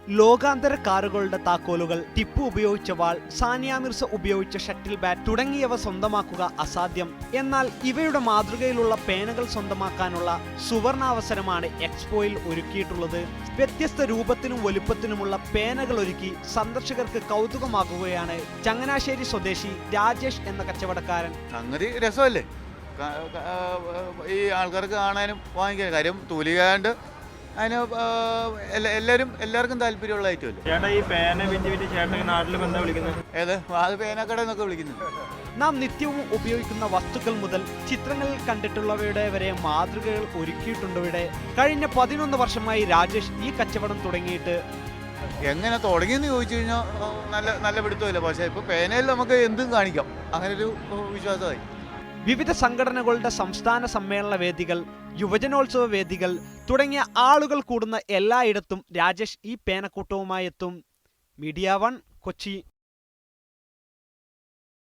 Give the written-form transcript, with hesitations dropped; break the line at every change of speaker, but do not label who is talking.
ലോകാന്തര കാറുകളുടെ താക്കോലുകൾ, ടിപ്പു ഉപയോഗിച്ച വാൾ, സാനിയ മിർസ ഉപയോഗിച്ച ഷട്ടിൽ ബാറ്റ് തുടങ്ങിയവ സ്വന്തമാക്കുക അസാധ്യം. എന്നാൽ ഇവയുടെ മാതൃകയിലുള്ള പേനകൾ സ്വന്തമാക്കാനുള്ള സുവർണാവസരമാണ് എക്സ്പോയിൽ ഒരുക്കിയിട്ടുള്ളത്. വ്യത്യസ്ത രൂപത്തിനും വലുപ്പത്തിനുമുള്ള പേനകൾ ഒരുക്കി സന്ദർശകർക്ക് കൗതുകമാക്കുകയാണ് ചങ്ങനാശ്ശേരി സ്വദേശി രാജേഷ് എന്ന കച്ചവടക്കാരൻ.
സംഗതി രസമല്ലേ, ഈ ആൾക്കാർക്ക് കാണാനും വാങ്ങിക്കാനും. കാര്യം തൂലികാണ്ട് അതിന് എല്ലാവർക്കും താല്പര്യമുള്ള ഐറ്റമല്ലേ.
ചേട്ടാ ഈ പേന വിറ്റ് ചേട്ടൻ നാട്ടിൽ എന്താ വിളിക്കുന്നത്?
ഏത് അത് പേനക്കട എന്നൊക്കെ വിളിക്കുന്നത്.
നാം നിത്യവും ഉപയോഗിക്കുന്ന വസ്തുക്കൾ മുതൽ ചിത്രങ്ങളിൽ കണ്ടിട്ടുള്ളവയുടെ വരെ മാതൃകകൾ ഒരുക്കിയിട്ടുണ്ട് ഇവിടെ. കഴിഞ്ഞ 11 വർഷമായി രാജേഷ് ഈ കച്ചവടം തുടങ്ങിയിട്ട്.
എങ്ങനെ തുടങ്ങിയെന്ന് ചോദിച്ചു കഴിഞ്ഞാൽ നല്ല പിടുത്തമില്ല. പക്ഷേ ഇപ്പോൾ പേനയിൽ നമുക്ക് എന്തും കാണിക്കാം, അങ്ങനൊരു വിശ്വാസമായി.
വിവിധ സംഘടനകളുടെ സംസ്ഥാന സമ്മേളന വേദികൾ, യുവജനോത്സവ വേദികൾ തുടങ്ങിയ ആളുകൾ കൂടുന്ന എല്ലായിടത്തും രാജേഷ് ഈ പേനക്കൂട്ടവുമായി എത്തും. മീഡിയ 1 കൊച്ചി.